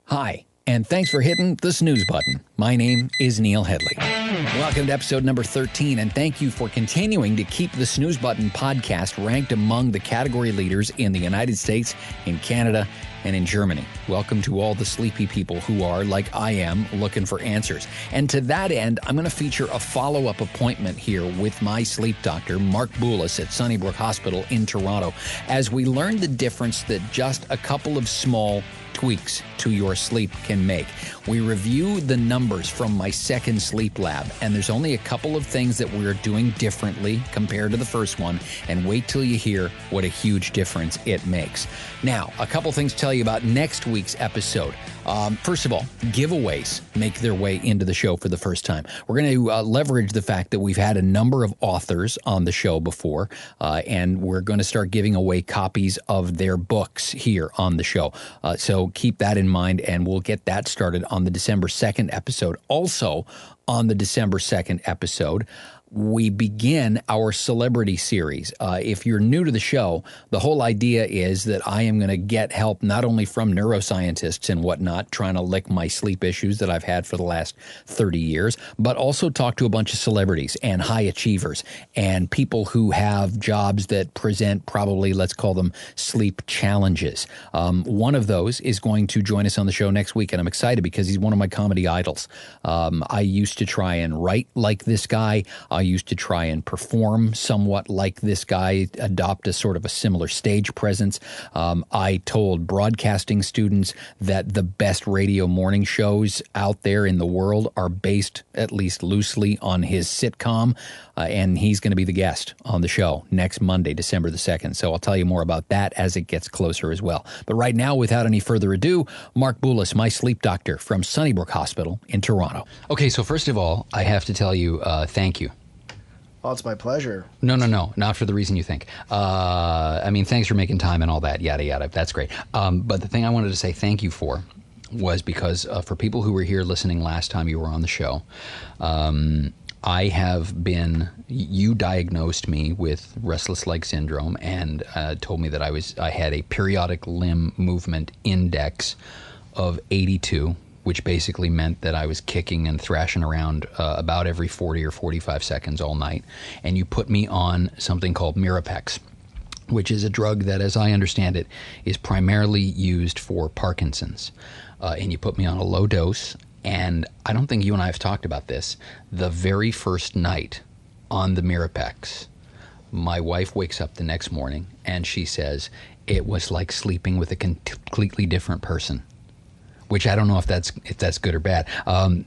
Hi, and thanks for hitting the snooze button. My name is Neil Headley. Welcome to episode number 13, and thank you for continuing to keep the Snooze Button podcast ranked among the category leaders in the United States, in Canada, and in Germany. Welcome to all the sleepy people who are, like I am, looking for answers. And to that end, I'm going to feature a follow-up appointment here with my sleep doctor, Mark Boulos at Sunnybrook Hospital in Toronto, as we learn the difference that just a couple of small tweaks to your sleep can make. We review the numbers from my second sleep lab, and there's only a couple of things that we're doing differently compared to the first one, and wait till you hear what a huge difference it makes. Now, a couple things to tell you about next week's episode. First of all, giveaways make their way into the show for the first time. We're going to leverage the fact that we've had a number of authors on the show before, and we're going to start giving away copies of their books here on the show. So keep that in mind, and we'll get that started on the December 2nd episode. Also, on the December 2nd episode, we begin our celebrity series. If you're new to the show, the whole idea is that I am going to get help not only from neuroscientists and whatnot, trying to lick my sleep issues that I've had for the last 30 years, but also talk to a bunch of celebrities and high achievers and people who have jobs that present probably, let's call them, sleep challenges. One of those is going to join us on the show next week, and I'm excited because he's one of my comedy idols. I used to try and write like this guy. I used to try and perform somewhat like this guy, adopt a sort of a similar stage presence. I told broadcasting students that the best radio morning shows out there in the world are based, at least loosely, on his sitcom, and he's going to be the guest on the show next Monday, December the 2nd. So I'll tell you more about that as it gets closer as well. But right now, without any further ado, Mark Boulos, my sleep doctor from Sunnybrook Hospital in Toronto. Okay, so first of all, I have to tell you thank you. Oh, it's my pleasure. No, not for the reason you think. I mean, thanks for making time and all that, yada, yada. That's great. But the thing I wanted to say thank you for was because for people who were here listening last time you were on the show, you diagnosed me with restless leg syndrome and told me that I had a periodic limb movement index of 82, which basically meant that I was kicking and thrashing around about every 40 or 45 seconds all night. And you put me on something called Mirapex, which is a drug that, as I understand it, is primarily used for Parkinson's. And you put me on a low dose, and I don't think you and I have talked about this. The very first night on the Mirapex, my wife wakes up the next morning, and she says, it was like sleeping with a completely different person. Which I don't know if that's good or bad.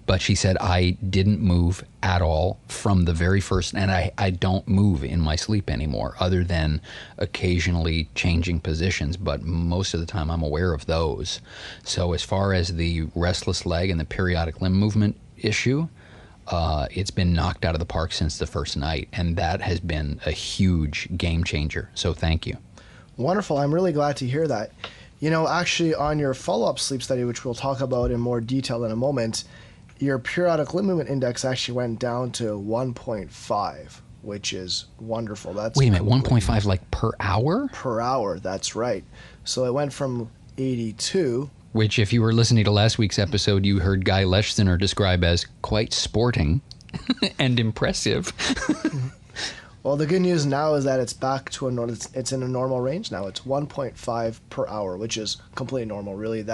But she said I didn't move at all from the very first, and I don't move in my sleep anymore, other than occasionally changing positions, but most of the time I'm aware of those. So as far as the restless leg and the periodic limb movement issue, it's been knocked out of the park since the first night, and that has been a huge game changer. So thank you. Wonderful. I'm really glad to hear that. You know, actually, on your follow-up sleep study, which we'll talk about in more detail in a moment, your periodic limb movement index actually went down to 1.5, which is wonderful. Wait a minute, 1.5 like per hour? Per hour, that's right. So it went from 82. Which, if you were listening to last week's episode, you heard Guy Leschziner describe as quite sporting and impressive. Well, the good news now is that it's back to it's in a normal range now. It's 1.5 per hour, which is completely normal, really.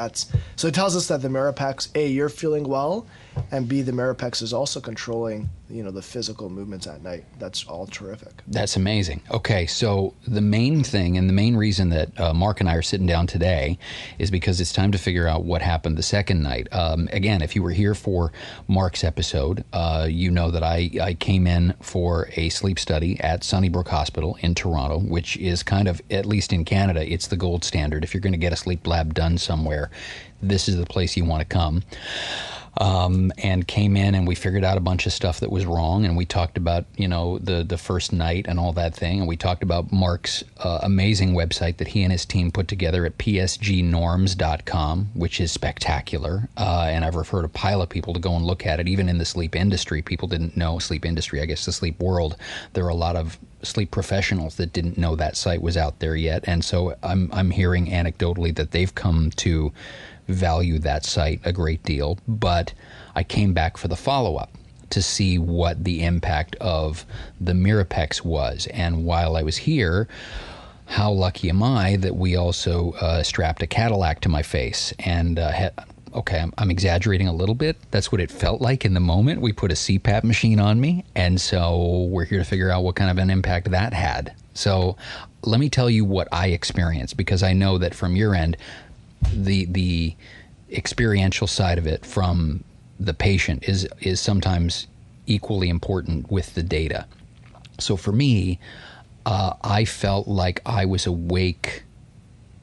So it tells us that the Mirapex, A, you're feeling well, and B, the Mirapex is also controlling, the physical movements at night. That's all terrific. That's amazing. Okay, so the main thing and the main reason that Mark and I are sitting down today is because it's time to figure out what happened the second night. Again, if you were here for Mark's episode, you know that I came in for a sleep study at Sunnybrook Hospital in Toronto, which is kind of, at least in Canada, it's the gold standard. If you're going to get a sleep lab done somewhere, this is the place you want to come. And came in and we figured out a bunch of stuff that was wrong, and we talked about, the first night and all that thing, and we talked about Mark's amazing website that he and his team put together at psgnorms.com, which is spectacular, and I've referred a pile of people to go and look at it. Even in the sleep industry, people didn't know, sleep industry, I guess the sleep world, there are a lot of sleep professionals that didn't know that site was out there yet, and so I'm hearing anecdotally that they've come to value that site a great deal, but I came back for the follow-up to see what the impact of the Mirapex was. And while I was here, how lucky am I that we also strapped a Cadillac to my face and okay, I'm exaggerating a little bit. That's what it felt like in the moment. We put a CPAP machine on me, and so we're here to figure out what kind of an impact that had. So let me tell you what I experienced, because I know that from your end, the experiential side of it from the patient is sometimes equally important with the data. So for me, I felt like I was awake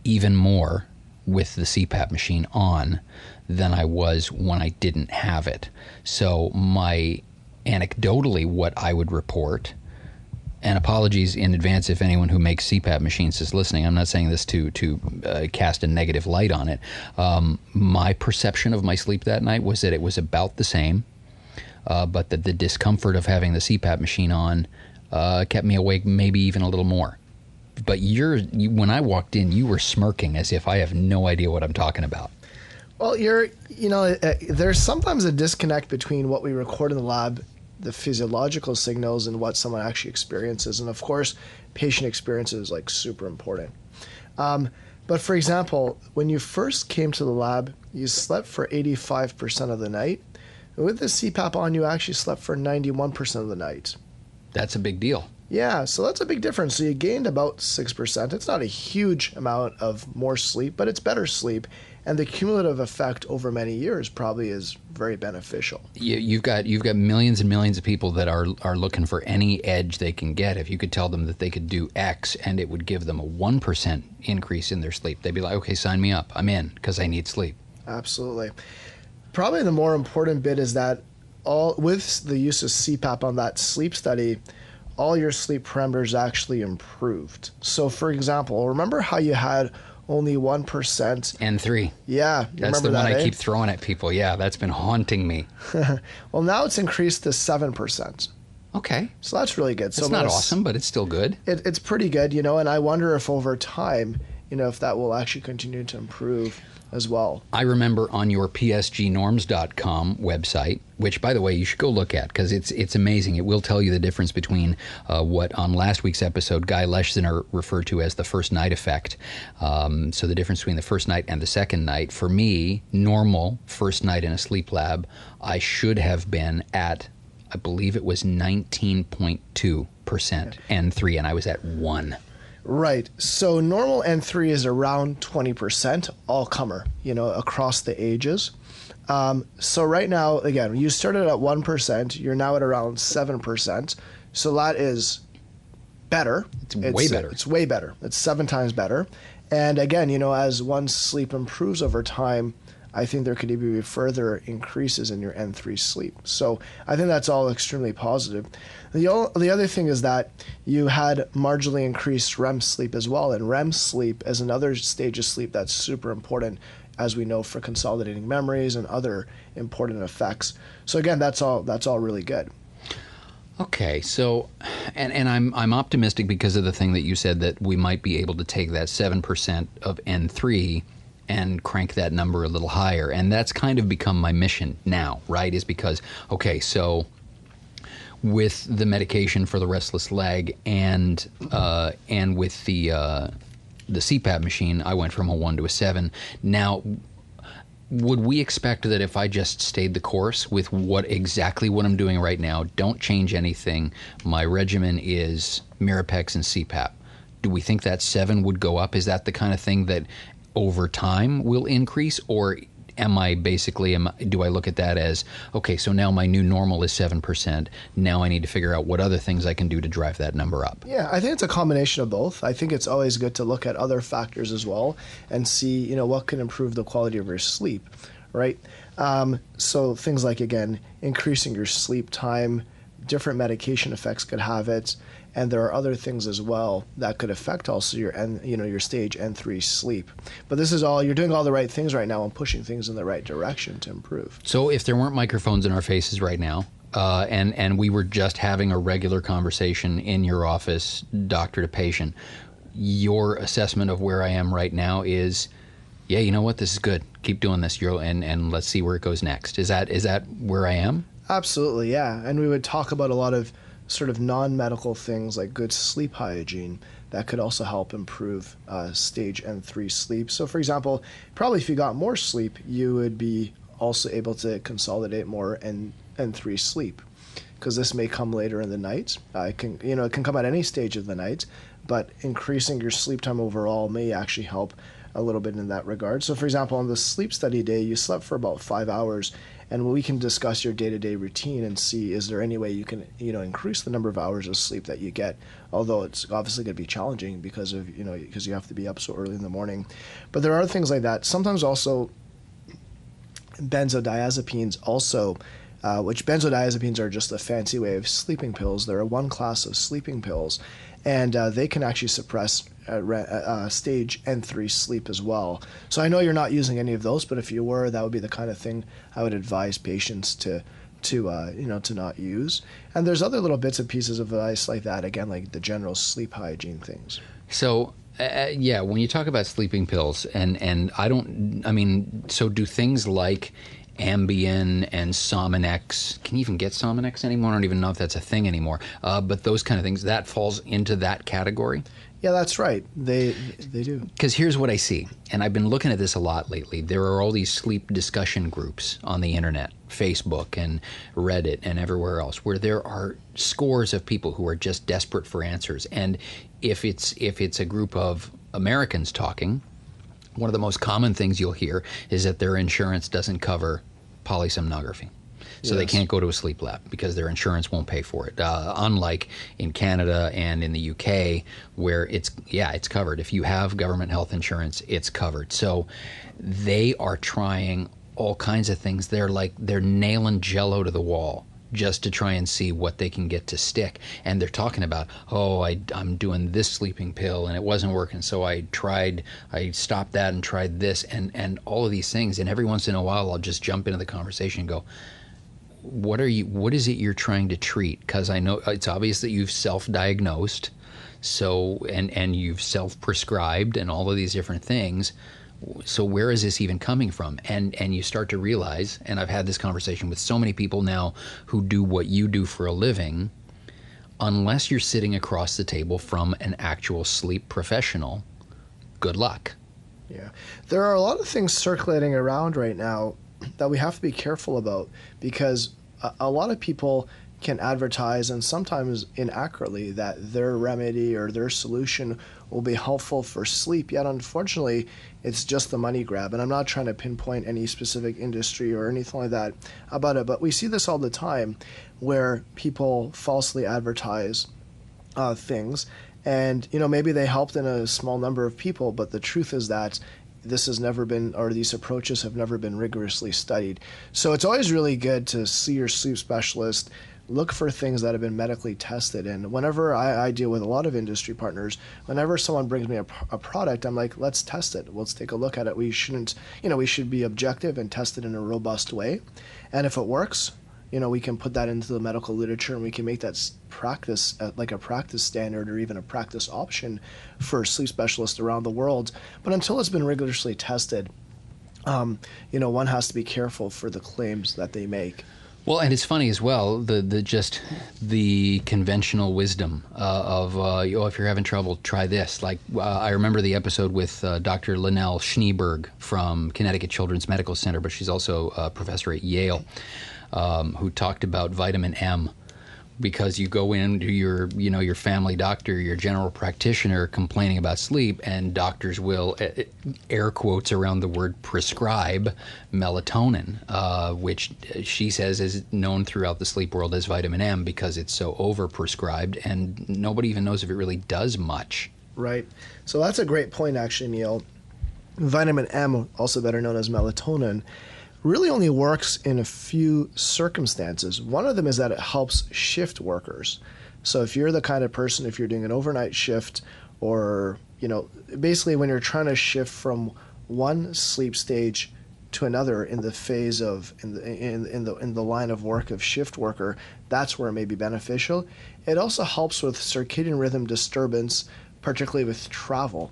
even more with the CPAP machine on than I was when I didn't have it. So anecdotally, what I would report, and apologies in advance if anyone who makes CPAP machines is listening, I'm not saying this to cast a negative light on it. My perception of my sleep that night was that it was about the same, but that the discomfort of having the CPAP machine on kept me awake maybe even a little more. But when I walked in, you were smirking as if I have no idea what I'm talking about. Well, there's sometimes a disconnect between what we record in the lab, the physiological signals, and what someone actually experiences. And of course, patient experience is like super important. But for example, when you first came to the lab, you slept for 85% of the night. With the CPAP on, you actually slept for 91% of the night. That's a big deal. Yeah, so that's a big difference. So you gained about 6%. It's not a huge amount of more sleep, but it's better sleep. And the cumulative effect over many years probably is very beneficial. You've got millions and millions of people that are looking for any edge they can get. If you could tell them that they could do X and it would give them a 1% increase in their sleep, they'd be like, okay, sign me up. I'm in because I need sleep. Absolutely. Probably the more important bit is that with the use of CPAP on that sleep study, all your sleep parameters actually improved. So for example, remember how you had only 1%? N3. Yeah. That's the one I keep throwing at people. Yeah, that's been haunting me. Well, now it's increased to 7%. Okay. So that's really good. It's not awesome, but it's still good. It's pretty good, and I wonder if over time, if that will actually continue to improve as well. I remember on your psgnorms.com website, which, by the way, you should go look at because it's amazing. It will tell you the difference between what on last week's episode Guy Leschziner referred to as the first night effect. So the difference between the first night and the second night. For me, normal first night in a sleep lab, I should have been at, I believe it was 19.2% N3, and I was at 1. Right. So normal N3 is around 20%, all comer, across the ages. So right now, again, you started at 1%, you're now at around 7%. So that is better. It's way better. It's way better. It's 7 times better. And again, as one's sleep improves over time, I think there could even be further increases in your N3 sleep. So I think that's all extremely positive. The other thing is that you had marginally increased REM sleep as well. And REM sleep is another stage of sleep that's super important, as we know, for consolidating memories and other important effects. So again, that's all really good. Okay, so, and I'm optimistic because of the thing that you said that we might be able to take that 7% of N3 and crank that number a little higher. And that's kind of become my mission now, right? Is because, okay, so with the medication for the restless leg and with the CPAP machine, I went from a 1 to a 7. Now, would we expect that if I just stayed the course with exactly what I'm doing right now, don't change anything, my regimen is Mirapex and CPAP, do we think that 7 would go up? Is that the kind of thing that over time will increase, or do I look at that as, okay, so now my new normal is 7%, now I need to figure out what other things I can do to drive that number up? Yeah, I think it's a combination of both. I think it's always good to look at other factors as well and see, what can improve the quality of your sleep, right? So things like, again, increasing your sleep time, different medication effects could have it, and there are other things as well that could affect also your stage N3 sleep. But this is all, you're doing all the right things right now and pushing things in the right direction to improve. So if there weren't microphones in our faces right now, and we were just having a regular conversation in your office, doctor to patient, your assessment of where I am right now is yeah, you know what? This is good. Keep doing this, and let's see where it goes next. Is that where I am? Absolutely, yeah. And we would talk about a lot of sort of non-medical things like good sleep hygiene that could also help improve stage N3 sleep. So, for example, probably if you got more sleep, you would be also able to consolidate more N3 sleep, because this may come later in the night. It can come at any stage of the night, but increasing your sleep time overall may actually help a little bit in that regard. So, for example, on the sleep study day, you slept for about 5 hours, and we can discuss your day-to-day routine and see, is there any way you can increase the number of hours of sleep that you get, although it's obviously going to be challenging because you have to be up so early in the morning. But there are things like that. Sometimes also benzodiazepines also, which benzodiazepines are just a fancy way of sleeping pills. They're one class of sleeping pills, and they can actually suppress stage N3 sleep as well. So I know you're not using any of those, but if you were, that would be the kind of thing I would advise patients to not use. And there's other little bits and pieces of advice like that, again, like the general sleep hygiene things. So yeah, when you talk about sleeping pills, so do things like Ambien and Sominex, can you even get Sominex anymore? I don't even know if that's a thing anymore. But those kind of things, that falls into that category? Yeah, that's right. They do. Because here's what I see, and I've been looking at this a lot lately. There are all these sleep discussion groups on the internet, Facebook and Reddit and everywhere else, where there are scores of people who are just desperate for answers. And if it's a group of Americans talking, one of the most common things you'll hear is that their insurance doesn't cover polysomnography. So They can't go to a sleep lab because their insurance won't pay for it. Unlike in Canada and in the UK, where it's covered. If you have government health insurance, it's covered. So they are trying all kinds of things. They're nailing Jell-O to the wall just to try and see what they can get to stick. And they're talking about, I'm doing this sleeping pill and it wasn't working, so I stopped that and tried this and all of these things. And every once in a while, I'll just jump into the conversation and go, what is it you're trying to treat? Because I know it's obvious that you've self-diagnosed, and you've self-prescribed and all of these different things. So where is this even coming from? And you start to realize, and I've had this conversation with so many people now who do what you do for a living, unless you're sitting across the table from an actual sleep professional, good luck. Yeah. There are a lot of things circulating around right now that we have to be careful about, because a lot of people can advertise, and sometimes inaccurately, that their remedy or their solution will be helpful for sleep, yet unfortunately it's just the money grab. And I'm not trying to pinpoint any specific industry or anything like that about it, but we see this all the time where people falsely advertise things, and maybe they helped in a small number of people, but the truth is that this has never been, or these approaches have never been rigorously studied. So it's always really good to see your sleep specialist, look for things that have been medically tested. And whenever I deal with a lot of industry partners, whenever someone brings me a product, I'm like, let's test it. Let's take a look at it. We shouldn't, we should be objective and test it in a robust way. And if it works, we can put that into the medical literature, and we can make that practice like a practice standard or even a practice option for sleep specialists around the world. But until it's been rigorously tested, one has to be careful for the claims that they make. Well, and it's funny as well, the conventional wisdom of if you're having trouble, try this. Like I remember the episode with Dr. Linnell Schneeberg from Connecticut Children's Medical Center, but she's also a professor at Yale, who talked about vitamin M. Because you go into your family doctor, your general practitioner, complaining about sleep, and doctors will, air quotes around the word, prescribe melatonin, which she says is known throughout the sleep world as vitamin M because it's so overprescribed, and nobody even knows if it really does much. Right. So that's a great point, actually, Neil. Vitamin M, also better known as melatonin, really only works in a few circumstances. One of them is that it helps shift workers. So if you're the kind of person, if you're doing an overnight shift, or basically when you're trying to shift from one sleep stage to another in the phase of in the line of work of shift worker, that's where it may be beneficial. It also helps with circadian rhythm disturbance, particularly with travel.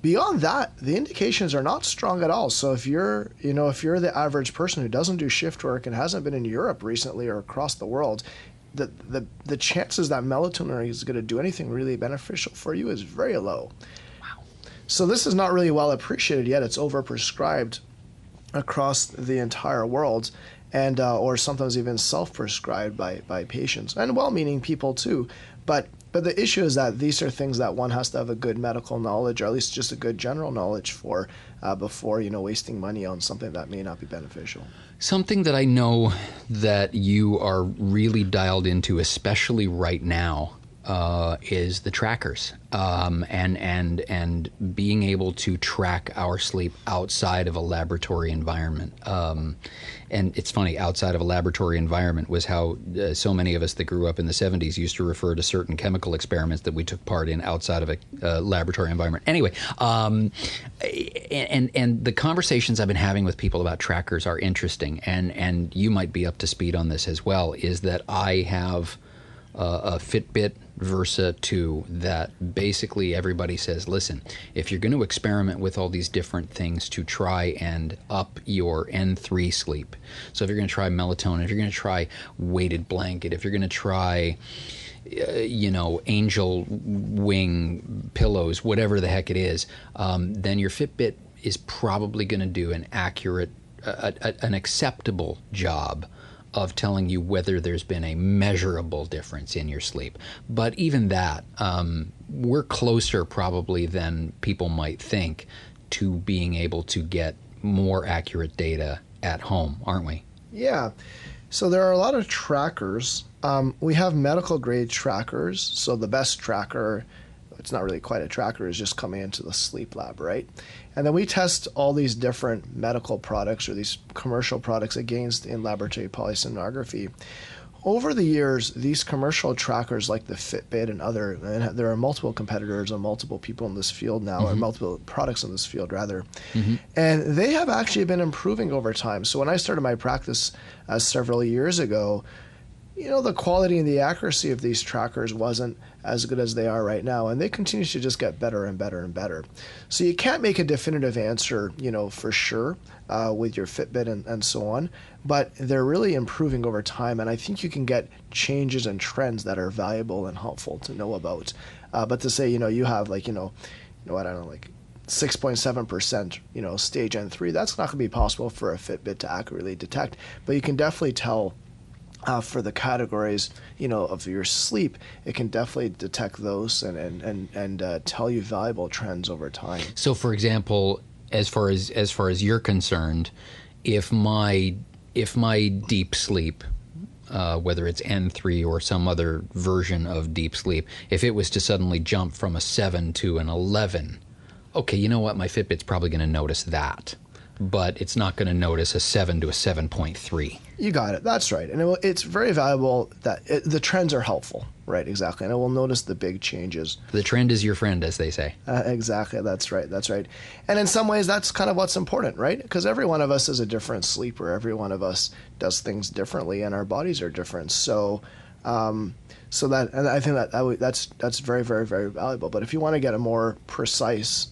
Beyond that, the indications are not strong at all. So if you're the average person who doesn't do shift work and hasn't been in Europe recently or across the world, the chances that melatonin is going to do anything really beneficial for you is very low. Wow. So this is not really well appreciated yet. It's overprescribed across the entire world, and or sometimes even self-prescribed by patients and well-meaning people too. But the issue is that these are things that one has to have a good medical knowledge, or at least just a good general knowledge for, before wasting money on something that may not be beneficial. Something that I know that you are really dialed into, especially right now, is the trackers, and being able to track our sleep outside of a laboratory environment. And it's funny, outside of a laboratory environment was how so many of us that grew up in the 70s used to refer to certain chemical experiments that we took part in outside of a laboratory environment. Anyway, and the conversations I've been having with people about trackers are interesting, and you might be up to speed on this as well, is that I have a Fitbit Versa 2 that basically everybody says, listen, if you're going to experiment with all these different things to try and up your N3 sleep, so if you're going to try melatonin, if you're going to try weighted blanket, if you're going to try angel wing pillows, whatever the heck it is, then your Fitbit is probably going to do an accurate, an acceptable job of telling you whether there's been a measurable difference in your sleep. But even that, we're closer probably than people might think to being able to get more accurate data at home, aren't we? Yeah. So there are a lot of trackers. We have medical grade trackers. So the best tracker, it's not really quite a tracker, is just coming into the sleep lab, right? And then we test all these different medical products or these commercial products against in-laboratory polysomnography. Over the years, these commercial trackers like the Fitbit and there are multiple competitors and multiple people in this field now, or multiple products in this field rather, and they have actually been improving over time. So when I started my practice several years ago, the quality and the accuracy of these trackers wasn't as good as they are right now, and they continue to just get better and better and better. So you can't make a definitive answer, for sure, with your Fitbit and so on, but they're really improving over time, and I think you can get changes and trends that are valuable and helpful to know about. But to say, you have like, I don't know, like 6.7%, stage N3, that's not going to be possible for a Fitbit to accurately detect, but you can definitely tell for the categories, of your sleep, it can definitely detect those and tell you valuable trends over time. So, for example, as far as you're concerned, if my deep sleep, whether it's N3 or some other version of deep sleep, if it was to suddenly jump from a 7 to an 11, okay, you know what? My Fitbit's probably going to notice that, but it's not going to notice a 7 to a 7.3. You got it. That's right. And it's very valuable that the trends are helpful. Right, exactly. And it will notice the big changes. The trend is your friend, as they say. Exactly. That's right. That's right. And in some ways, that's kind of what's important, right? Because every one of us is a different sleeper. Every one of us does things differently, and our bodies are different. So, and I think that's very, very, very valuable. But if you want to get a more precise,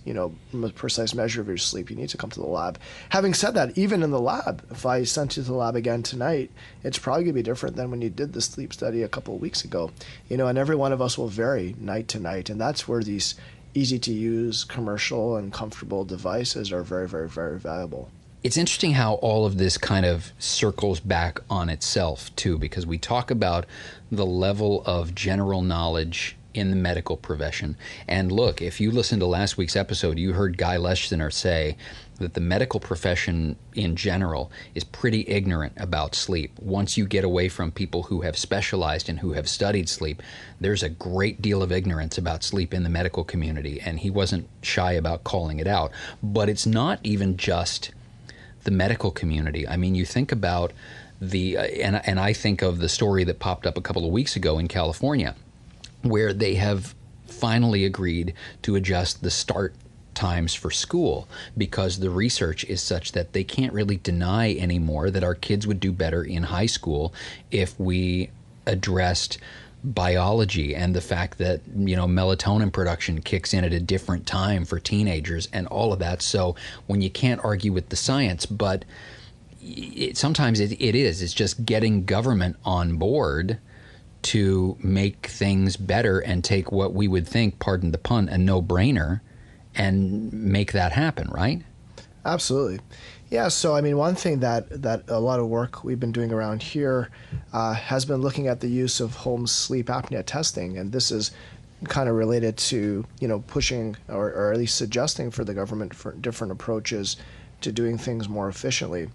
precise measure of your sleep, you need to come to the lab. Having said that, even in the lab, if I sent you to the lab again tonight, it's probably going to be different than when you did the sleep study a couple of weeks ago. And every one of us will vary night to night, and that's where these easy to use, commercial, and comfortable devices are very, very, very valuable. It's interesting how all of this kind of circles back on itself, too, because we talk about the level of general knowledge in the medical profession. And look, if you listened to last week's episode, you heard Guy Leschner say that the medical profession in general is pretty ignorant about sleep. Once you get away from people who have specialized and who have studied sleep, there's a great deal of ignorance about sleep in the medical community, and he wasn't shy about calling it out. But it's not even just the medical community. I mean, you think about and I think of the story that popped up a couple of weeks ago in California, where they have finally agreed to adjust the start times for school because the research is such that they can't really deny anymore that our kids would do better in high school if we addressed biology and the fact that, melatonin production kicks in at a different time for teenagers and all of that. So when you can't argue with the science, but sometimes it's just getting government on board to make things better and take what we would think, pardon the pun, a no-brainer, and make that happen, right? Absolutely. Yeah, so I mean, one thing that a lot of work we've been doing around here has been looking at the use of home sleep apnea testing, and this is kind of related to, pushing or at least suggesting for the government for different approaches to doing things more efficiently.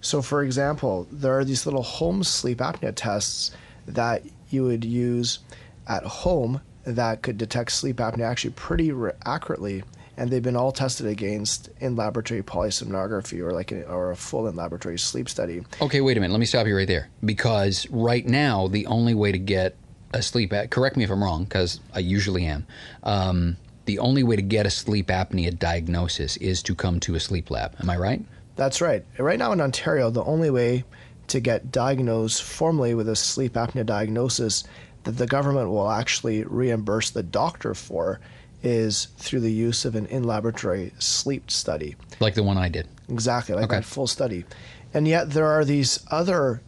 So for example, there are these little home sleep apnea tests that you would use at home that could detect sleep apnea actually pretty accurately, and they've been all tested against in-laboratory polysomnography or a full in-laboratory sleep study. Okay, wait a minute. Let me stop you right there. Because right now, the only way to get a sleep correct me if I'm wrong, because I usually am, the only way to get a sleep apnea diagnosis is to come to a sleep lab. Am I right? That's right. Right now in Ontario, the only way to get diagnosed formally with a sleep apnea diagnosis that the government will actually reimburse the doctor for is through the use of an in-laboratory sleep study. Like the one I did. Exactly, like that full study. And yet there are these other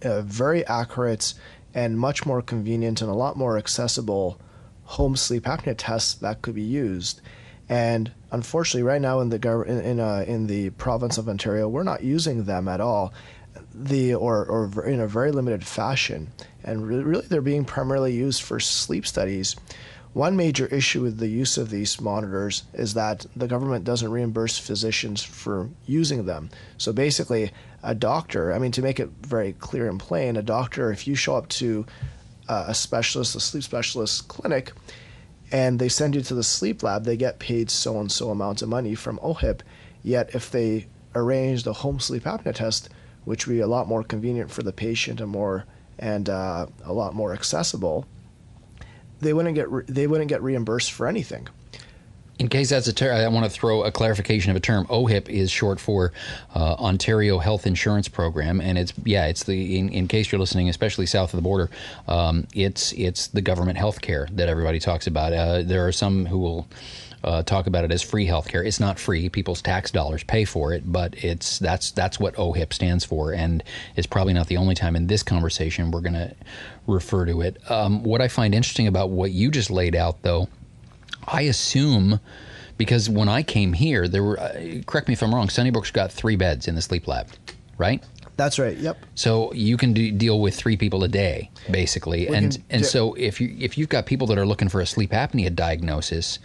very accurate and much more convenient and a lot more accessible home sleep apnea tests that could be used. And unfortunately, right now in the province of Ontario, we're not using them at all, or in a very limited fashion. And really, they're being primarily used for sleep studies. One major issue with the use of these monitors is that the government doesn't reimburse physicians for using them. So basically, a doctor, to make it very clear and plain, a doctor, if you show up to a sleep specialist clinic, and they send you to the sleep lab, they get paid so-and-so amount of money from OHIP. Yet if they arranged a home sleep apnea test, which would be a lot more convenient for the patient and a lot more accessible, they wouldn't get reimbursed for anything. In case that's a term, I want to throw a clarification of a term. OHIP is short for Ontario Health Insurance Program, and it's the in case you're listening, especially south of the border, it's the government health care that everybody talks about. There are some who will talk about it as free health care. It's not free; people's tax dollars pay for it, but that's what OHIP stands for, and it's probably not the only time in this conversation we're going to refer to it. What I find interesting about what you just laid out, though, I assume, because when I came here, there were, correct me if I'm wrong, Sunnybrook's got 3 beds in the sleep lab, right? That's right. Yep. So you can deal with 3 people a day, basically, so if you've got people that are looking for a sleep apnea diagnosis,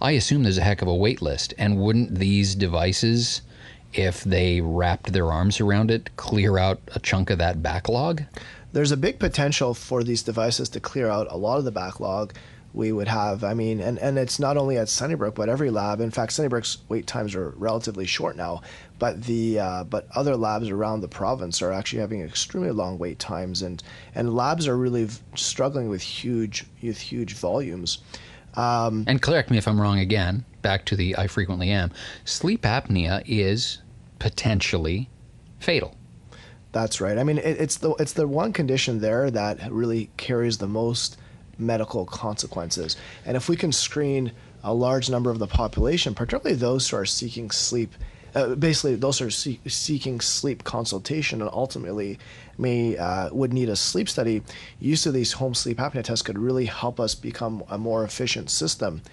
I assume there's a heck of a wait list. And wouldn't these devices, if they wrapped their arms around it, clear out a chunk of that backlog? There's a big potential for these devices to clear out a lot of the backlog we would have. And it's not only at Sunnybrook, but every lab. In fact, Sunnybrook's wait times are relatively short now, but but other labs around the province are actually having extremely long wait times, and labs are really struggling with huge volumes. And correct me if I'm wrong again, back to the I frequently am, sleep apnea is potentially fatal. That's right. It's the one condition there that really carries the most medical consequences. And if we can screen a large number of the population, particularly those who are seeking sleep, basically those who are seeking sleep consultation and ultimately would need a sleep study, use of these home sleep apnea tests could really help us become a more efficient system.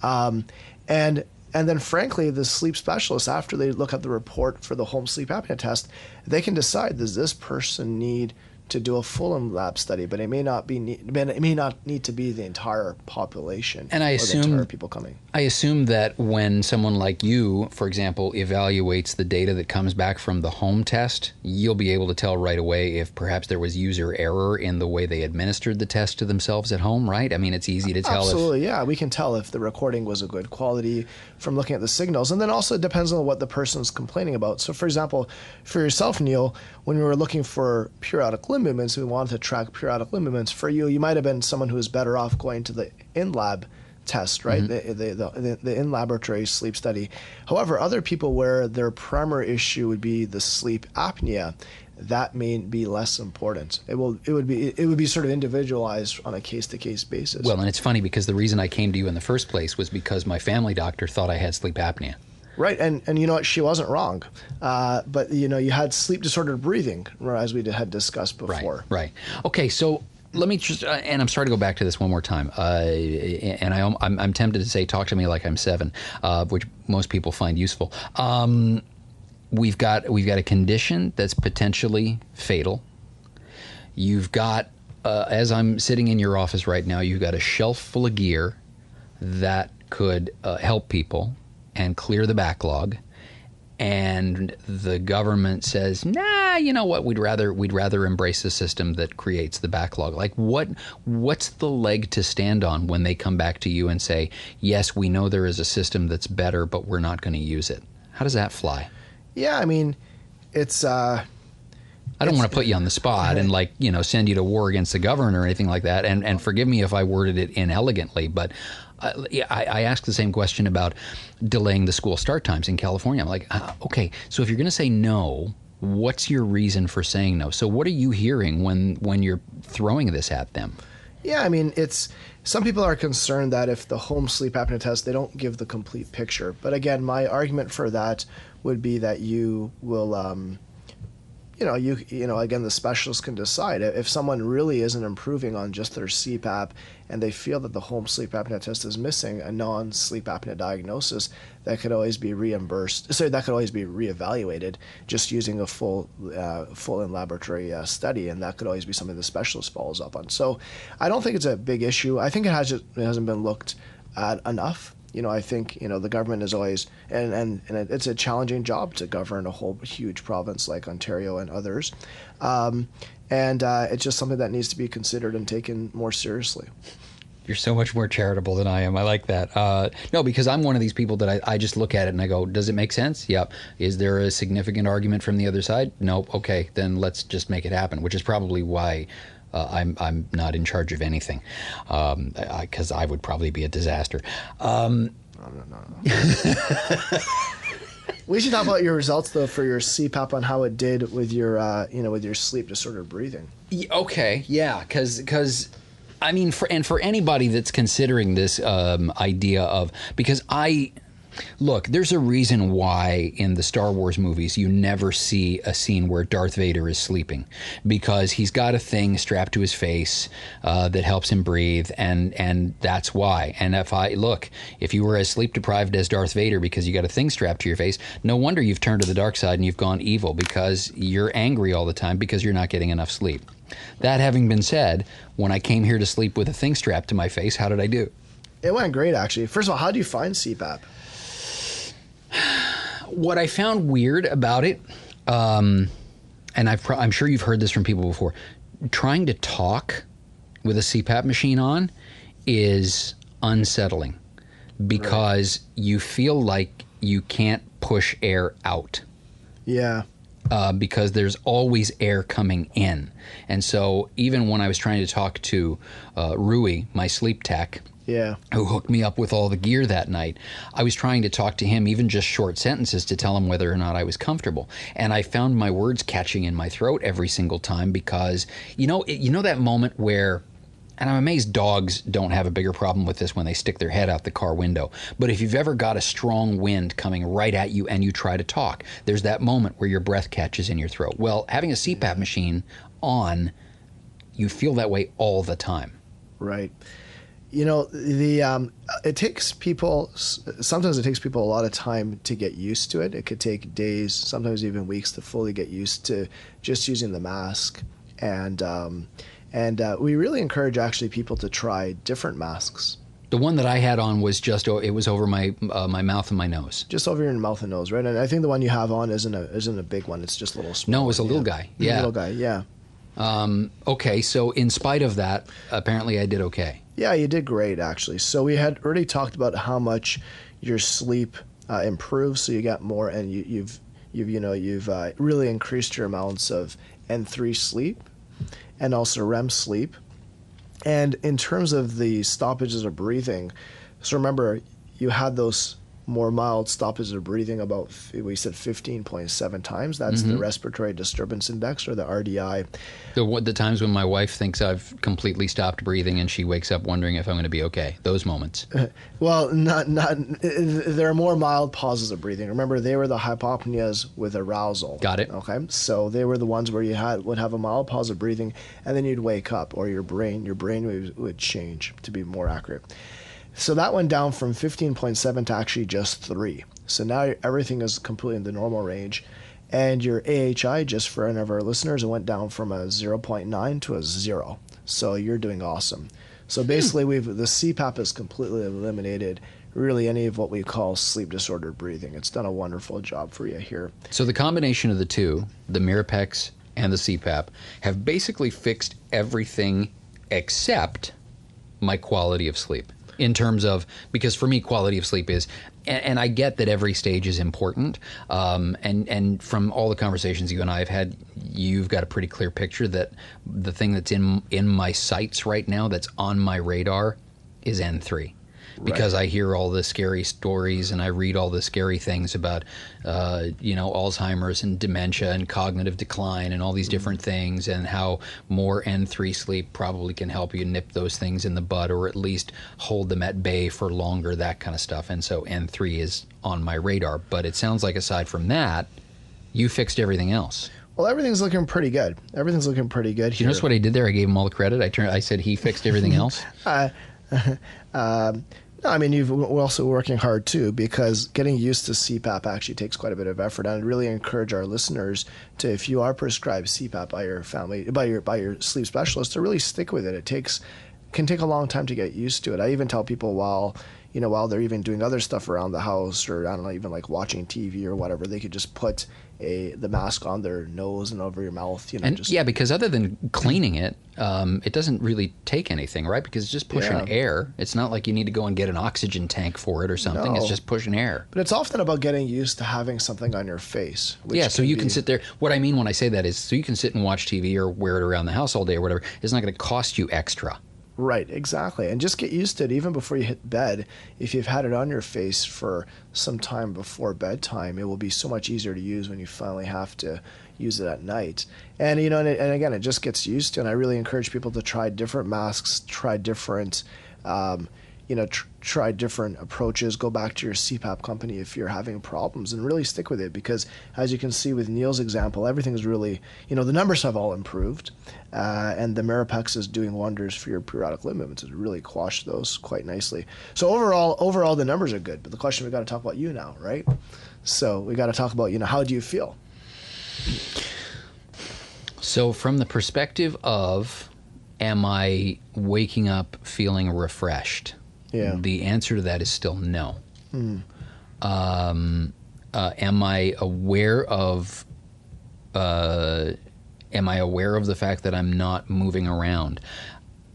And then, frankly, the sleep specialist, after they look at the report for the home sleep apnea test, they can decide, does this person need to do a full lab study, but it may not need to be the entire population. And the entire people coming. I assume that when someone like you, for example, evaluates the data that comes back from the home test, you'll be able to tell right away if perhaps there was user error in the way they administered the test to themselves at home, right? It's easy to tell. Absolutely, yeah. We can tell if the recording was a good quality from looking at the signals, and then also it depends on what the person's complaining about. So, for example, for yourself, Neil, when we were looking for periodic limb movements, we wanted to track periodic limb movements. For you, you might have been someone who was better off going to the in-lab test, right? The in-laboratory sleep study. However, other people where their primary issue would be the sleep apnea, that may be less important. It would be sort of individualized on a case-to-case basis. Well, and it's funny because the reason I came to you in the first place was because my family doctor thought I had sleep apnea. Right, and you know what? She wasn't wrong. But, you know, you had sleep disordered breathing, as we had discussed before. Right. Okay, so let me just, and I'm sorry to go back to this one more time, and I'm tempted to say, talk to me like I'm 7, which most people find useful. We've got a condition that's potentially fatal. You've got, as I'm sitting in your office right now, you've got a shelf full of gear that could help people and clear the backlog. And the government says, nah, you know what? We'd rather embrace a system that creates the backlog. Like, what's the leg to stand on when they come back to you and say, yes, we know there is a system that's better, but we're not going to use it? How does that fly? Yeah, I mean, it's. I don't want to put you on the spot and send you to war against the government or anything like that. And forgive me if I worded it inelegantly, but I asked the same question about delaying the school start times in California. I'm like, okay, so if you're going to say no, what's your reason for saying no? So what are you hearing when you're throwing this at them? Yeah, I mean, some people are concerned that if the home sleep apnea test, they don't give the complete picture. But again, my argument for that would be that you will, again, the specialist can decide if someone really isn't improving on just their CPAP and they feel that the home sleep apnea test is missing a non-sleep apnea diagnosis, that could always be reimbursed. So that could always be reevaluated just using a full in-laboratory study, and that could always be something the specialist follows up on. So I don't think it's a big issue. I think it hasn't been looked at enough. I think, the government is always, and it's a challenging job to govern a whole huge province like Ontario and others. It's just something that needs to be considered and taken more seriously. You're so much more charitable than I am. I like that. No, because I'm one of these people that I just look at it and I go, does it make sense? Yep. Is there a significant argument from the other side? Nope. Okay, then let's just make it happen, which is probably why I'm not in charge of anything, because I would probably be a disaster. No. We should talk about your results though for your CPAP on how it did with your sleep disordered breathing. Okay, yeah, because I mean, for anybody that's considering this idea of, because look, there's a reason why in the Star Wars movies you never see a scene where Darth Vader is sleeping, because he's got a thing strapped to his face that helps him breathe, and that's why. And if you were as sleep deprived as Darth Vader because you got a thing strapped to your face, no wonder you've turned to the dark side and you've gone evil, because you're angry all the time because you're not getting enough sleep. That having been said, when I came here to sleep with a thing strapped to my face, how did I do? It went great, actually. First of all, how do you find CPAP? What I found weird about it, and I'm sure you've heard this from people before, trying to talk with a CPAP machine on is unsettling, because you feel like you can't push air out. Yeah. Because there's always air coming in. And so even when I was trying to talk to Rui, my sleep tech, who hooked me up with all the gear that night, I was trying to talk to him, even just short sentences, to tell him whether or not I was comfortable. And I found my words catching in my throat every single time, because, you know that moment where, and I'm amazed dogs don't have a bigger problem with this when they stick their head out the car window, but if you've ever got a strong wind coming right at you and you try to talk, there's that moment where your breath catches in your throat. Well, having a CPAP machine on, you feel that way all the time. Right. It takes people, sometimes it takes people a lot of time to get used to it. It could take days, sometimes even weeks, to fully get used to just using the mask. And we really encourage actually people to try different masks. The one that I had on was it was over my mouth and my nose. Just over your mouth and nose, right? And I think the one you have on isn't a big one. It's just a little small. No, it was a little guy. Yeah. A little guy, yeah. Okay, so in spite of that, apparently I did okay. Yeah, you did great, actually. So we had already talked about how much your sleep improves, so you got more, and you've really increased your amounts of N3 sleep and also REM sleep. And in terms of the stoppages of breathing, So remember, you had those more mild stoppages of breathing about, we said 15.7 times. That's the respiratory disturbance index, or the RDI. The times when my wife thinks I've completely stopped breathing and she wakes up wondering if I'm going to be okay. Those moments. Well, there are more mild pauses of breathing. Remember, they were the hypopneas with arousal. Got it. Okay, so they were the ones where you would have a mild pause of breathing, and then you'd wake up, or your brain would change, to be more accurate. So that went down from 15.7 to actually just 3. So now everything is completely in the normal range. And your AHI, just for any of our listeners, it went down from a 0.9 to a 0. So you're doing awesome. So basically, the CPAP has completely eliminated really any of what we call sleep disordered breathing. It's done a wonderful job for you here. So the combination of the two, the Mirapex and the CPAP, have basically fixed everything except my quality of sleep. In terms of, because for me, quality of sleep is, and I get that every stage is important, and from all the conversations you and I have had, you've got a pretty clear picture that the thing that's in my sights right now, that's on my radar, is N3. Because I hear all the scary stories and I read all the scary things about, Alzheimer's and dementia and cognitive decline and all these different things, and how more N3 sleep probably can help you nip those things in the bud, or at least hold them at bay for longer, that kind of stuff. And so N3 is on my radar. But it sounds like aside from that, you fixed everything else. Well, everything's looking pretty good. Everything's looking pretty good here. You notice what I did there? I gave him all the credit. I said he fixed everything else. No, I mean, we're also working hard too, because getting used to CPAP actually takes quite a bit of effort. And I'd really encourage our listeners to, if you are prescribed CPAP by your family, by your sleep specialist, to really stick with it. It can take a long time to get used to it. I even tell people while they're even doing other stuff around the house, or I don't know, even like watching TV or whatever, they could just put the mask on their nose and over your mouth. Because other than cleaning it, it doesn't really take anything, right? Because it's just pushing air. It's not like you need to go and get an oxygen tank for it or something. No. It's just pushing air. But it's often about getting used to having something on your face. So you can sit there. What I mean when I say that is, so you can sit and watch TV or wear it around the house all day or whatever. It's not going to cost you extra. Right, exactly. And just get used to it even before you hit bed. If you've had it on your face for some time before bedtime, it will be so much easier to use when you finally have to use it at night. And, and again, it just gets used to. And I really encourage people to try different masks, try different try different approaches, go back to your CPAP company if you're having problems, and really stick with it, because as you can see with Neil's example, everything's really, the numbers have all improved, and the Mirapex is doing wonders for your periodic limb movements. It's really quashed those quite nicely. So overall the numbers are good, but the question, we got to talk about you now, right? So we got to talk about, how do you feel? So from the perspective of, am I waking up feeling refreshed? Yeah. The answer to that is still no. Am I aware of the fact that I'm not moving around?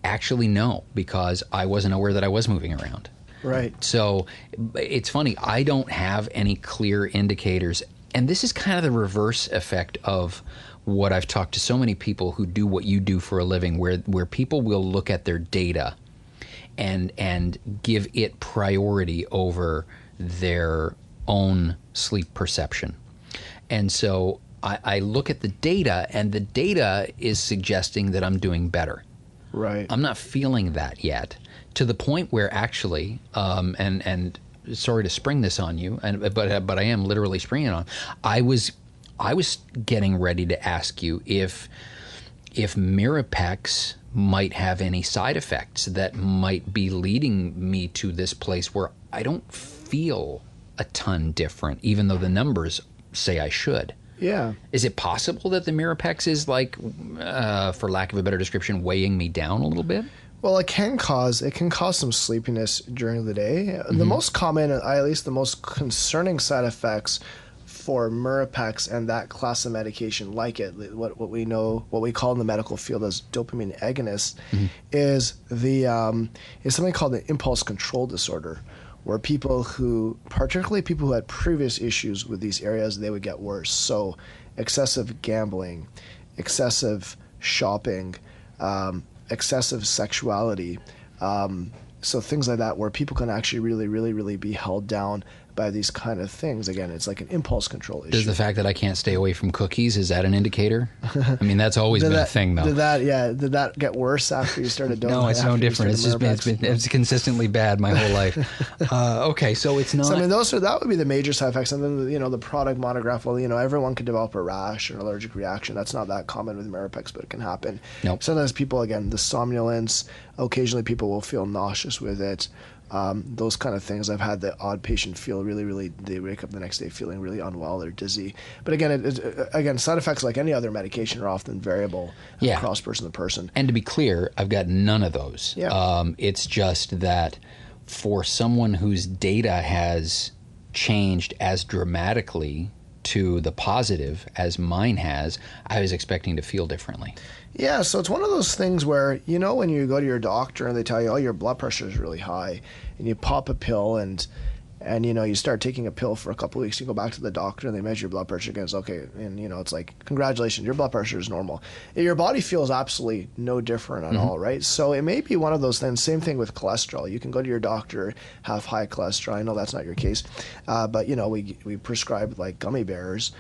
Actually, no, because I wasn't aware that I was moving around. Right. So it's funny, I don't have any clear indicators, and this is kind of the reverse effect of what I've talked to so many people who do what you do for a living, where people will look at their data and give it priority over their own sleep perception. And so I look at the data, and the data is suggesting that I'm doing better. Right. I'm not feeling that yet, to the point where actually, and sorry to spring this on you, but I am literally springing it on. I was getting ready to ask you if Mirapex might have any side effects that might be leading me to this place where I don't feel a ton different, even though the numbers say I should. Yeah. Is it possible that the Mirapex is, like, for lack of a better description, weighing me down a little bit? Well, it can cause some sleepiness during the day. Mm-hmm. The most common, at least the most concerning side effects for Mirapex and that class of medication like it, what we call in the medical field as dopamine agonists, mm-hmm. is something called the impulse control disorder, where particularly people who had previous issues with these areas, they would get worse. So excessive gambling, excessive shopping, excessive sexuality, So things like that where people can actually really be held down by these kind of things. Again, it's like an impulse control issue. Does the fact that I can't stay away from cookies, is that an indicator? I mean, that's always been a thing, though. Did that get worse after you started doing? No, it's no different. It's consistently bad my whole life. Okay, so it's not. So, I mean, that would be the major side effects, and then the product monograph. Well, everyone can develop a rash or an allergic reaction. That's not that common with Mirapex, but it can happen. Nope. Sometimes people, again, the somnolence. Occasionally, people will feel nauseous with it. Those kind of things. I've had the odd patient feel really, they wake up the next day feeling really unwell or dizzy. But again, side effects like any other medication are often variable across person to person. And to be clear, I've got none of those. Yeah. It's just that for someone whose data has changed as dramatically to the positive as mine has, I was expecting to feel differently. Yeah, so it's one of those things where, when you go to your doctor and they tell you, oh, your blood pressure is really high, and you pop a pill and you start taking a pill for a couple of weeks, you go back to the doctor and they measure your blood pressure again. It's okay. And, it's like, congratulations, your blood pressure is normal. Your body feels absolutely no different at all, right? So it may be one of those things. Same thing with cholesterol. You can go to your doctor, have high cholesterol. I know that's not your case. But, we prescribe like gummy bears,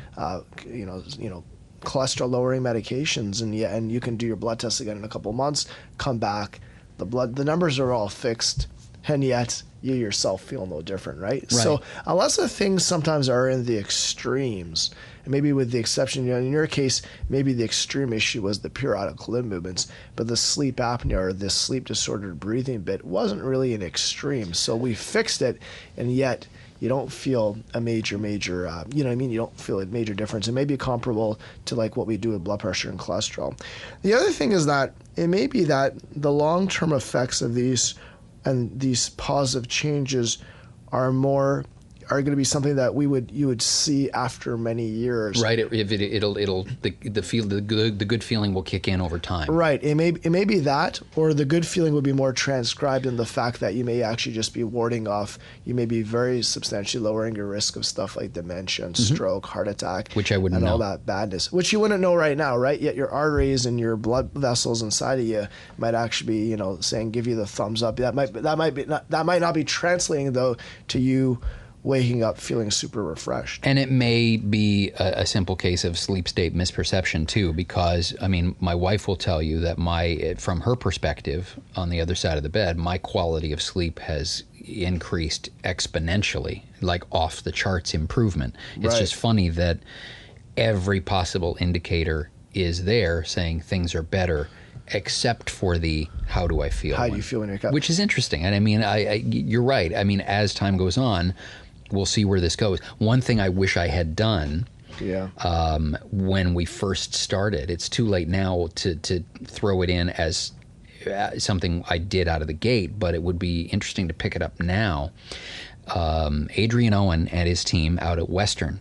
cholesterol lowering medications, and you can do your blood tests again in a couple of months, come back, the numbers are all fixed, and yet you yourself feel no different, right? So unless the things sometimes are in the extremes, and maybe with the exception, in your case, maybe the extreme issue was the periodic limb movements, but the sleep apnea or the sleep disordered breathing bit wasn't really an extreme. So we fixed it, and yet you don't feel a major, you don't feel a major difference. It may be comparable to like what we do with blood pressure and cholesterol. The other thing is that it may be that the long-term effects of these and these positive changes are going to be something that you would see after many years. Right. The good feeling will kick in over time. Right. It may be that, or the good feeling would be more transcribed in the fact that you may actually just be warding off. You may be very substantially lowering your risk of stuff like dementia and stroke, heart attack, which I wouldn't know. All that badness, which you wouldn't know right now, right? Yet your arteries and your blood vessels inside of you might actually be, saying give you the thumbs up. That might not be translating though to you waking up feeling super refreshed. And it may be a simple case of sleep state misperception too, because my wife will tell you that from her perspective on the other side of the bed, my quality of sleep has increased exponentially, like off the charts improvement. It's just funny that every possible indicator is there saying things are better, except for the how do I feel? How do you feel when you're cut? Which is interesting. And you're right. As time goes on, we'll see where this goes. One thing I wish I had done when we first started, it's too late now to throw it in as something I did out of the gate, but it would be interesting to pick it up now. Adrian Owen and his team out at Western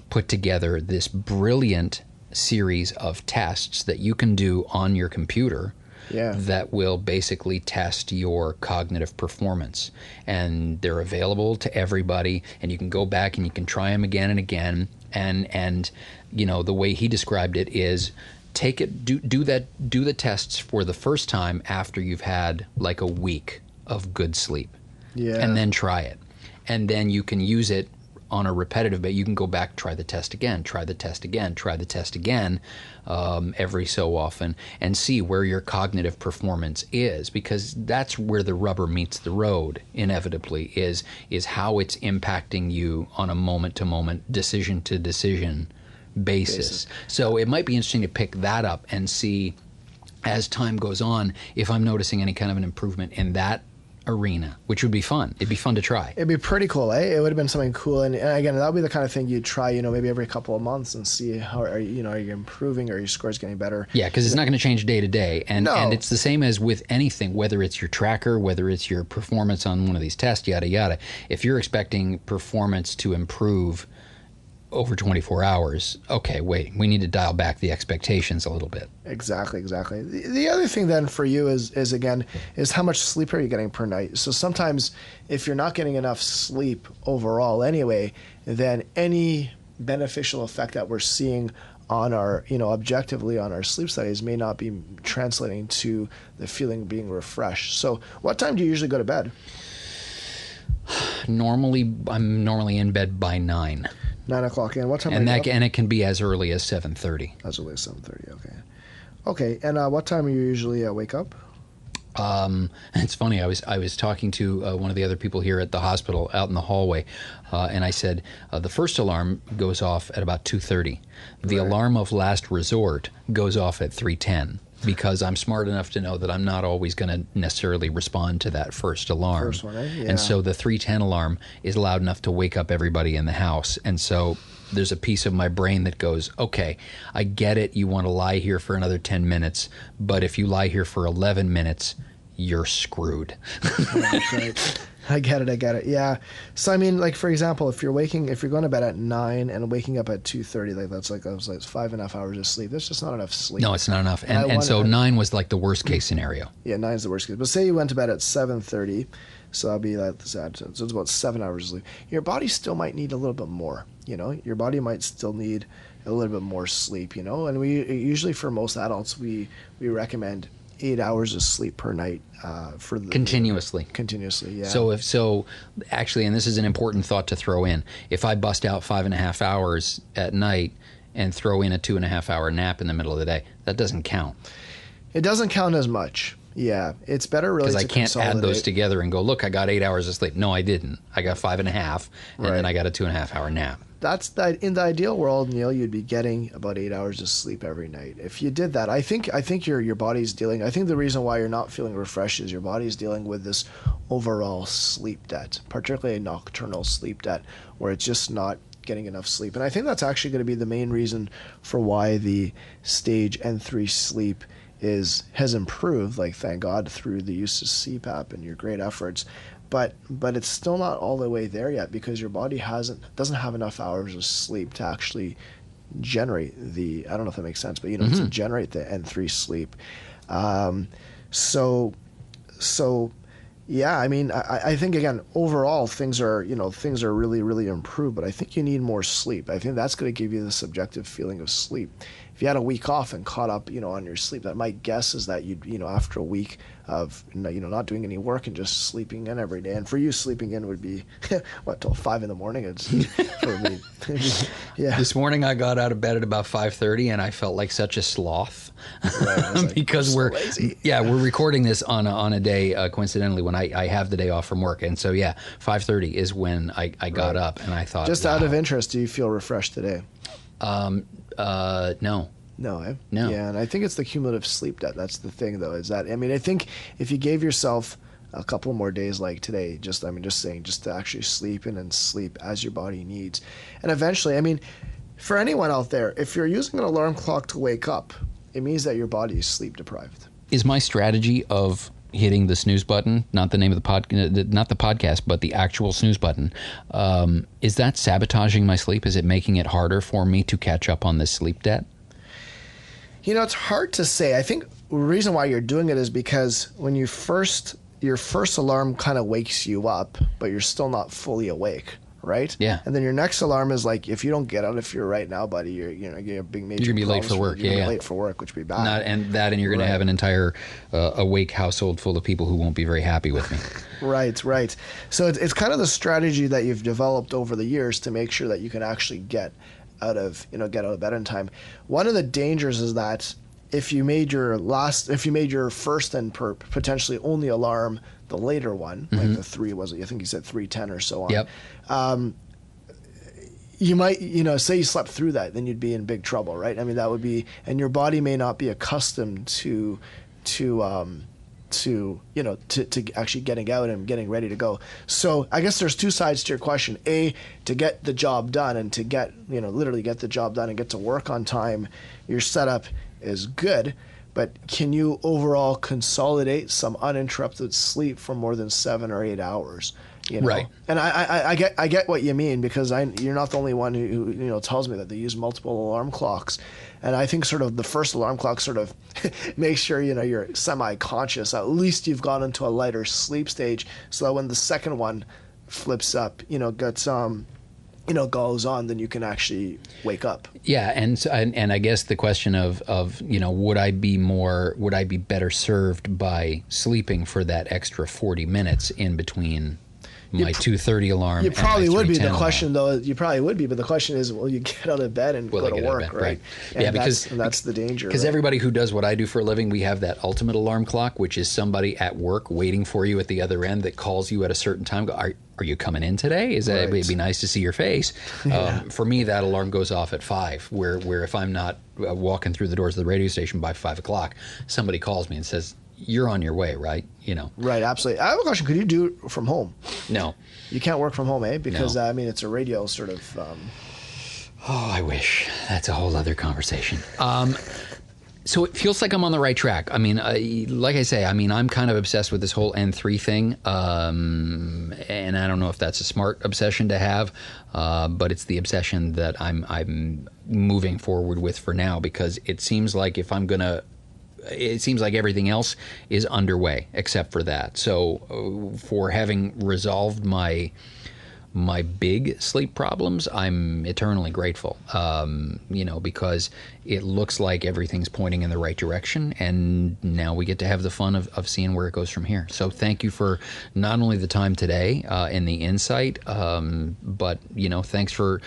put together this brilliant series of tests that you can do on your computer that will basically test your cognitive performance. And they're available to everybody, and you can go back and you can try them again and again. And the way he described it is do the tests for the first time after you've had like a week of good sleep. And then try it. And then you can use it on a repetitive basis. You can go back, try the test again, try the test again, try the test again every so often, and see where your cognitive performance is, because that's where the rubber meets the road inevitably, is how it's impacting you on a moment-to-moment, decision-to-decision basis. So it might be interesting to pick that up and see, as time goes on, if I'm noticing any kind of an improvement in that arena, which would be fun. It'd be fun to try. It'd be pretty cool, eh? It would have been something cool, and again, that would be the kind of thing you'd try, maybe every couple of months and see how are you improving, or your scores getting better. Yeah, because it's not going to change day to day, and it's the same as with anything, whether it's your tracker, whether it's your performance on one of these tests, yada yada. If you're expecting performance to improve over 24 hours, okay, wait, we need to dial back the expectations a little bit. Exactly. The other thing then for you is how much sleep are you getting per night? So sometimes if you're not getting enough sleep overall anyway, then any beneficial effect that we're seeing on our, objectively on our sleep studies may not be translating to the feeling being refreshed. So what time do you usually go to bed? I'm normally in bed by 9. 9 o'clock. And what time? And it can be as early as 7:30. As early as 7:30. Okay. Okay. And what time do you usually wake up? It's funny. I was talking to one of the other people here at the hospital out in the hallway, and I said the first alarm goes off at about 2:30. The alarm of last resort goes off at 3:10. Because I'm smart enough to know that I'm not always going to necessarily respond to that first alarm. First one, Yeah. And so the 3:10 alarm is loud enough to wake up everybody in the house. And so there's a piece of my brain that goes, okay, I get it. You want to lie here for another 10 minutes. But if you lie here for 11 minutes, you're screwed. Right. I get it. Yeah. So I mean, like for example, if you're going to bed at 9 and waking up at 2:30, that's 5.5 hours of sleep. That's just not enough sleep. No, it's not enough. And so 9 was like the worst case scenario. Yeah, 9 is the worst case. But say you went to bed at 7:30, so that'll be so it's about 7 hours of sleep. Your body still might need a little bit more. Your body might still need a little bit more sleep. And we usually for most adults we recommend 8 hours of sleep per night for continuously, yeah. So actually, and this is an important thought to throw in, if I bust out 5.5 hours at night and throw in a 2.5 hour nap in the middle of the day, that doesn't count. It doesn't count as much. Yeah, it's better really because I can't add those together and go, look, I got 8 hours of sleep. No, I didn't. I got 5.5, and then I got a 2.5 hour nap. That's in the ideal world, Neil, you'd be getting about 8 hours of sleep every night. If you did that, I think your body's dealing. I think the reason why you're not feeling refreshed is your body's dealing with this overall sleep debt, particularly a nocturnal sleep debt, where it's just not getting enough sleep. And I think that's actually going to be the main reason for why the stage N3 sleep has improved. Like thank God through the use of CPAP and your great efforts. But it's still not all the way there yet because your body doesn't have enough hours of sleep to actually generate I don't know if that makes sense, but to generate the N3 sleep. So yeah, I mean, I think again overall things are really really improved, but I think you need more sleep. I think that's going to give you the subjective feeling of sleep. If you had a week off and caught up, on your sleep, that my guess is that you'd, after a week of, not doing any work and just sleeping in every day. And for you, sleeping in would be, till 5 a.m? It's for me. Yeah. This morning I got out of bed at about 5:30 and I felt like such a sloth because we're recording this on a day, coincidentally, when I have the day off from work. And so, 5:30 is when I got up and I thought, just out of interest, do you feel refreshed today? No. No. Yeah, and I think it's the cumulative sleep debt. That's the thing, though, is that, I think if you gave yourself a couple more days like today, just to actually sleep in and sleep as your body needs. And eventually, for anyone out there, if you're using an alarm clock to wake up, it means that your body is sleep deprived. Is my strategy of hitting the snooze button, not the name of not the podcast, but the actual snooze button, is that sabotaging my sleep? Is it making it harder for me to catch up on this sleep debt? It's hard to say. I think the reason why you're doing it is because when your first alarm kind of wakes you up, but you're still not fully awake, right? Yeah. And then your next alarm is like, if you don't get out of here right now, buddy, you're big major. You're gonna be late for work. You're gonna be late for work, which would be bad. And you're gonna have an entire awake household full of people who won't be very happy with me. Right. So it's kind of the strategy that you've developed over the years to make sure that you can actually get out of bed in time. One of the dangers is that if you made your first and potentially only alarm the later one, like the 3 was, I think you said 3:10 or so on. Yep. You might, say you slept through that, then you'd be in big trouble, right? That would be, and your body may not be accustomed to actually getting out and getting ready to go. So I guess there's two sides to your question. A, to get the job done and to literally get the job done and get to work on time, your setup is good, but can you overall consolidate some uninterrupted sleep for more than 7 or 8 hours? Right. And I get what you mean, because you're not the only one who tells me that they use multiple alarm clocks. And I think sort of the first alarm clock sort of makes sure, you're semi-conscious. At least you've gone into a lighter sleep stage, so that when the second one flips up, goes on, then you can actually wake up. Yeah, and I guess the question of would I be better served by sleeping for that extra 40 minutes in between my 2:30 alarm? You probably would be. The alarm. question, though, you probably would be. But the question is, will you get out of bed and go to work, right? And yeah, because that's the danger. Because everybody who does what I do for a living, we have that ultimate alarm clock, which is somebody at work waiting for you at the other end that calls you at a certain time. Are you coming in today? It'd be nice to see your face. For me, that alarm goes off at 5, where if I'm not walking through the doors of the radio station by 5 o'clock, somebody calls me and says, "You're on your way," right? Right, absolutely. I have a question. Could you do it from home? No. You can't work from home, eh? Because, No. It's a radio sort of... I wish. That's a whole other conversation. So it feels like I'm on the right track. Like I say, I'm kind of obsessed with this whole N3 thing. And I don't know if that's a smart obsession to have, but it's the obsession that I'm moving forward with for now, because it seems like everything else is underway except for that. So for having resolved my big sleep problems, I'm eternally grateful, because it looks like everything's pointing in the right direction, and now we get to have the fun of seeing where it goes from here. So thank you for not only the time today and the insight, but thanks for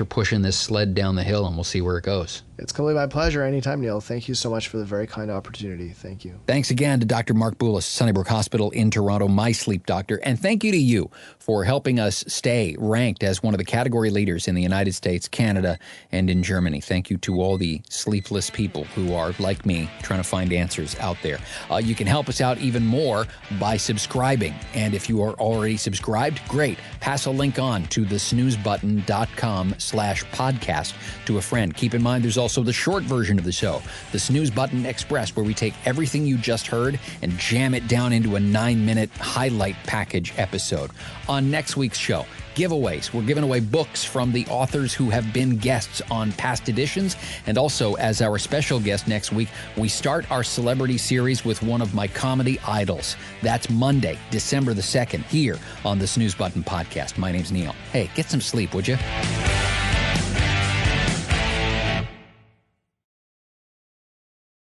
pushing this sled down the hill, and we'll see where it goes. It's completely my pleasure. Anytime, Neil. Thank you so much for the very kind opportunity. Thank you. Thanks again to Dr. Mark Boulos, Sunnybrook Hospital in Toronto, my sleep doctor. And thank you to you for helping us stay ranked as one of the category leaders in the United States, Canada, and in Germany. Thank you to all the sleepless people who are, like me, trying to find answers out there. You can help us out even more by subscribing. And if you are already subscribed, great. Pass a link on to thesnoozebutton.com/podcast to a friend. Keep in mind, there's also the short version of the show, the Snooze Button Express, where we take everything you just heard and jam it down into a 9-minute highlight package episode. On next week's show, giveaways. We're giving away books from the authors who have been guests on past editions. And also, as our special guest next week, we start our celebrity series with one of my comedy idols. That's Monday, December the 2nd, here on the Snooze Button Podcast. My name's Neil. Hey, get some sleep, would you?